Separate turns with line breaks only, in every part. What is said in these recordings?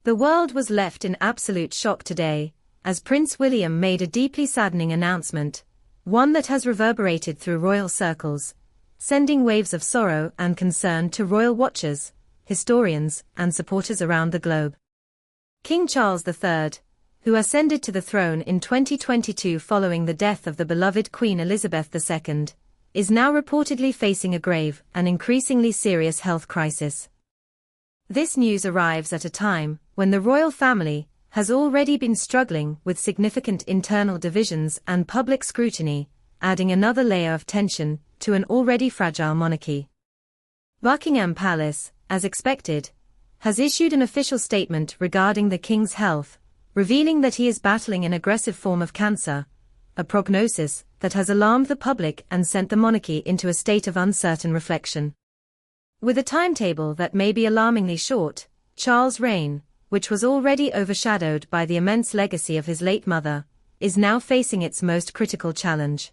The world was left in absolute shock today, as Prince William made a deeply saddening announcement, one that has reverberated through royal circles, sending waves of sorrow and concern to royal watchers, historians, and supporters around the globe. King Charles III, who ascended to the throne in 2022 following the death of the beloved Queen Elizabeth II, is now reportedly facing a grave and increasingly serious health crisis. This news arrives at a time when the royal family has already been struggling with significant internal divisions and public scrutiny, adding another layer of tension to an already fragile monarchy. Buckingham Palace, as expected, has issued an official statement regarding the king's health, revealing that he is battling an aggressive form of cancer, a prognosis that has alarmed the public and sent the monarchy into a state of uncertain reflection. With a timetable that may be alarmingly short, Charles' reign, which was already overshadowed by the immense legacy of his late mother, is now facing its most critical challenge.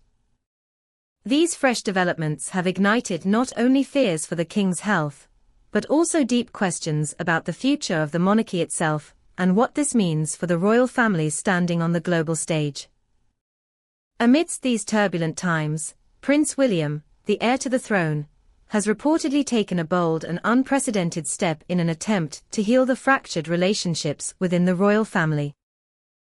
These fresh developments have ignited not only fears for the king's health, but also deep questions about the future of the monarchy itself and what this means for the royal family's standing on the global stage. Amidst these turbulent times, Prince William, the heir to the throne, has reportedly taken a bold and unprecedented step in an attempt to heal the fractured relationships within the royal family.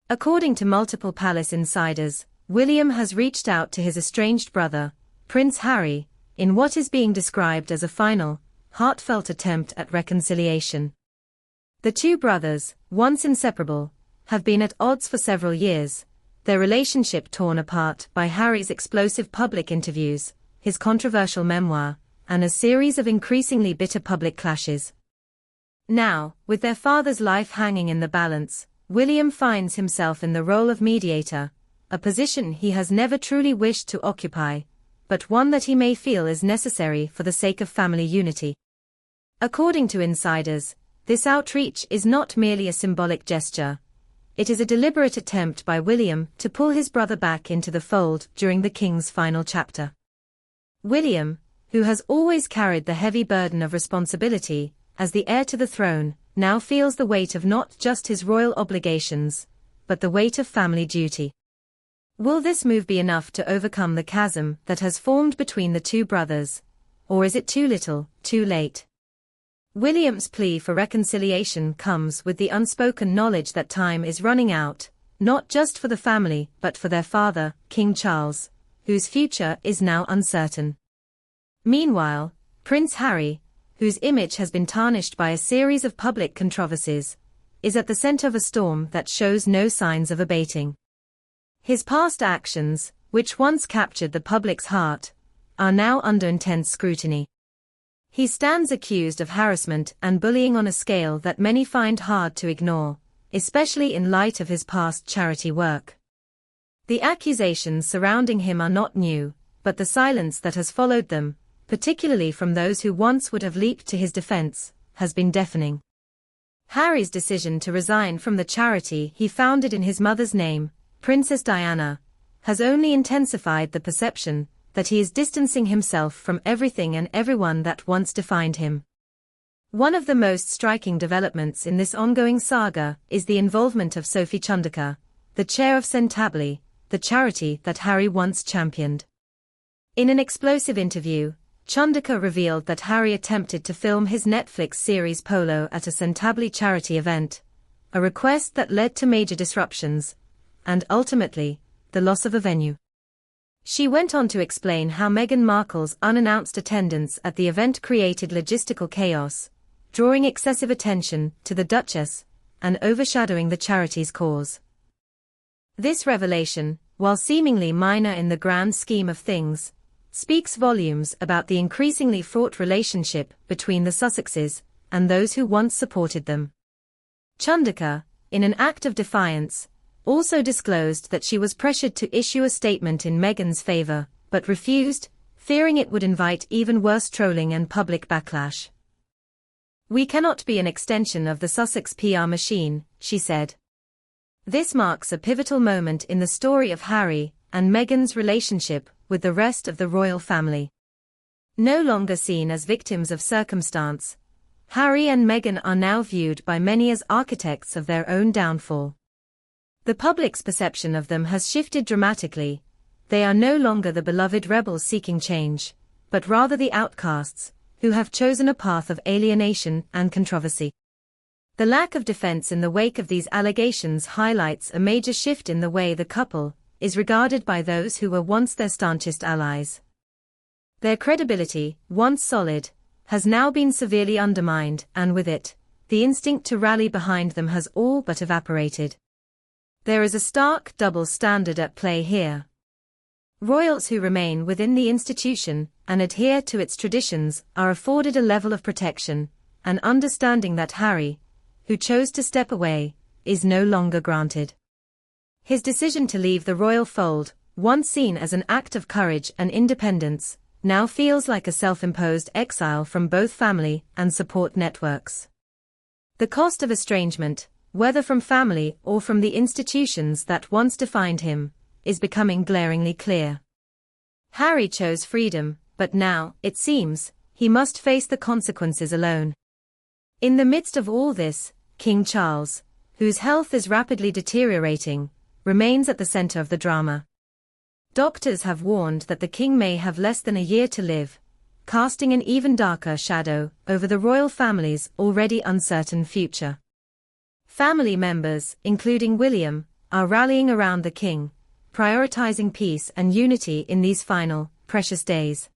According to multiple palace insiders, William has reached out to his estranged brother, Prince Harry, in what is being described as a final, heartfelt attempt at reconciliation. The two brothers, once inseparable, have been at odds for several years, their relationship torn apart by Harry's explosive public interviews, his controversial memoir, and a series of increasingly bitter public clashes. Now, with their father's life hanging in the balance, William finds himself in the role of mediator, a position he has never truly wished to occupy, but one that he may feel is necessary for the sake of family unity. According to insiders, this outreach is not merely a symbolic gesture. It is a deliberate attempt by William to pull his brother back into the fold during the king's final chapter. William, who has always carried the heavy burden of responsibility, as the heir to the throne, now feels the weight of not just his royal obligations, but the weight of family duty. Will this move be enough to overcome the chasm that has formed between the two brothers, or is it too little, too late? William's plea for reconciliation comes with the unspoken knowledge that time is running out, not just for the family but for their father, King Charles, whose future is now uncertain. Meanwhile, Prince Harry, whose image has been tarnished by a series of public controversies, is at the center of a storm that shows no signs of abating. His past actions, which once captured the public's heart, are now under intense scrutiny. He stands accused of harassment and bullying on a scale that many find hard to ignore, especially in light of his past charity work. The accusations surrounding him are not new, but the silence that has followed them, particularly from those who once would have leaped to his defense, has been deafening. Harry's decision to resign from the charity he founded in his mother's name, Princess Diana, has only intensified the perception that he is distancing himself from everything and everyone that once defined him. One of the most striking developments in this ongoing saga is the involvement of Sophie Chundaka, the chair of undeniably, the charity that Harry once championed. In an explosive interview, Chundaka revealed that Harry attempted to film his Netflix series Polo at a undeniably charity event, a request that led to major disruptions, and ultimately, the loss of a venue. She went on to explain how Meghan Markle's unannounced attendance at the event created logistical chaos, drawing excessive attention to the Duchess, and overshadowing the charity's cause. This revelation, while seemingly minor in the grand scheme of things, speaks volumes about the increasingly fraught relationship between the Sussexes and those who once supported them. Chundaka, in an act of defiance, also disclosed that she was pressured to issue a statement in Meghan's favor, but refused, fearing it would invite even worse trolling and public backlash. "We cannot be an extension of the Sussex PR machine," she said. This marks a pivotal moment in the story of Harry and Meghan's relationship with the rest of the royal family. No longer seen as victims of circumstance, Harry and Meghan are now viewed by many as architects of their own downfall. The public's perception of them has shifted dramatically. They are no longer the beloved rebels seeking change, but rather the outcasts, who have chosen a path of alienation and controversy. The lack of defense in the wake of these allegations highlights a major shift in the way the couple is regarded by those who were once their staunchest allies. Their credibility, once solid, has now been severely undermined, and with it, the instinct to rally behind them has all but evaporated. There is a stark double standard at play here. Royals who remain within the institution and adhere to its traditions are afforded a level of protection and understanding that Harry, who chose to step away, is no longer granted. His decision to leave the royal fold, once seen as an act of courage and independence, now feels like a self-imposed exile from both family and support networks. The cost of estrangement, whether from family or from the institutions that once defined him, is becoming glaringly clear. Harry chose freedom, but now, it seems, he must face the consequences alone. In the midst of all this, King Charles, whose health is rapidly deteriorating, remains at the center of the drama. Doctors have warned that the king may have less than a year to live, casting an even darker shadow over the royal family's already uncertain future. Family members, including William, are rallying around the king, prioritizing peace and unity in these final, precious days.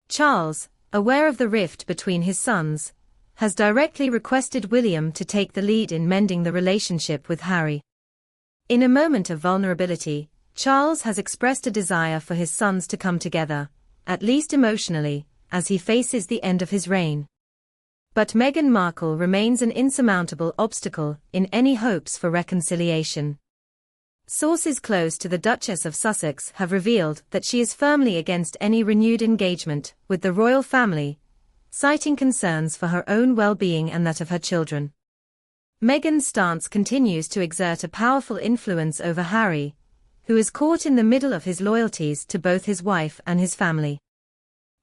Charles, aware of the rift between his sons, has directly requested William to take the lead in mending the relationship with Harry. In a moment of vulnerability, Charles has expressed a desire for his sons to come together, at least emotionally, as he faces the end of his reign. But Meghan Markle remains an insurmountable obstacle in any hopes for reconciliation. Sources close to the Duchess of Sussex have revealed that she is firmly against any renewed engagement with the royal family, citing concerns for her own well-being and that of her children. Meghan's stance continues to exert a powerful influence over Harry, who is caught in the middle of his loyalties to both his wife and his family.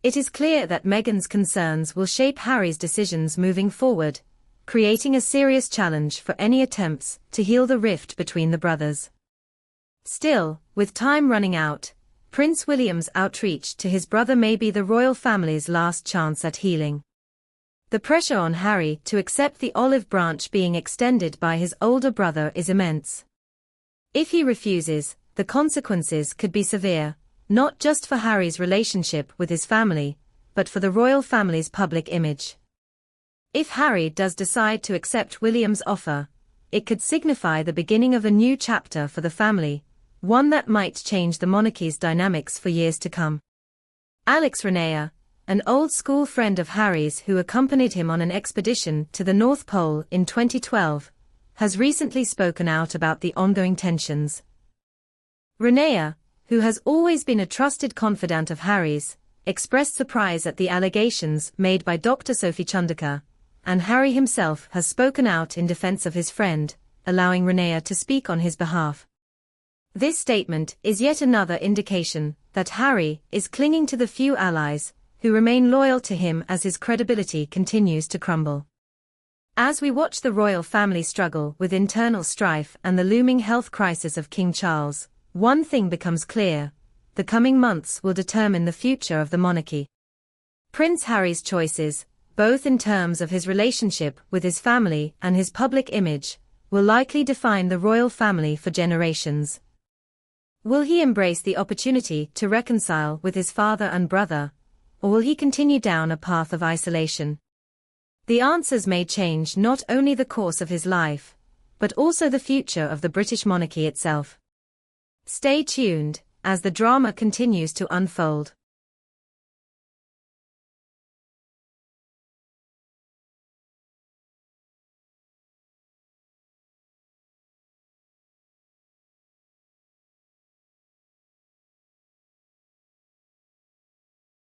It is clear that Meghan's concerns will shape Harry's decisions moving forward, creating a serious challenge for any attempts to heal the rift between the brothers. Still, with time running out, Prince William's outreach to his brother may be the royal family's last chance at healing. The pressure on Harry to accept the olive branch being extended by his older brother is immense. If he refuses, the consequences could be severe, not just for Harry's relationship with his family, but for the royal family's public image. If Harry does decide to accept William's offer, it could signify the beginning of a new chapter for the family, one that might change the monarchy's dynamics for years to come. Alex Renea, an old-school friend of Harry's who accompanied him on an expedition to the North Pole in 2012, has recently spoken out about the ongoing tensions. Renea, who has always been a trusted confidant of Harry's, expressed surprise at the allegations made by Dr. Sophie Chundaka, and Harry himself has spoken out in defense of his friend, allowing Renea to speak on his behalf. This statement is yet another indication that Harry is clinging to the few allies who remain loyal to him as his credibility continues to crumble. As we watch the royal family struggle with internal strife and the looming health crisis of King Charles, one thing becomes clear: the coming months will determine the future of the monarchy. Prince Harry's choices, both in terms of his relationship with his family and his public image, will likely define the royal family for generations. Will he embrace the opportunity to reconcile with his father and brother, or will he continue down a path of isolation? The answers may change not only the course of his life, but also the future of the British monarchy itself. Stay tuned, as the drama continues to unfold.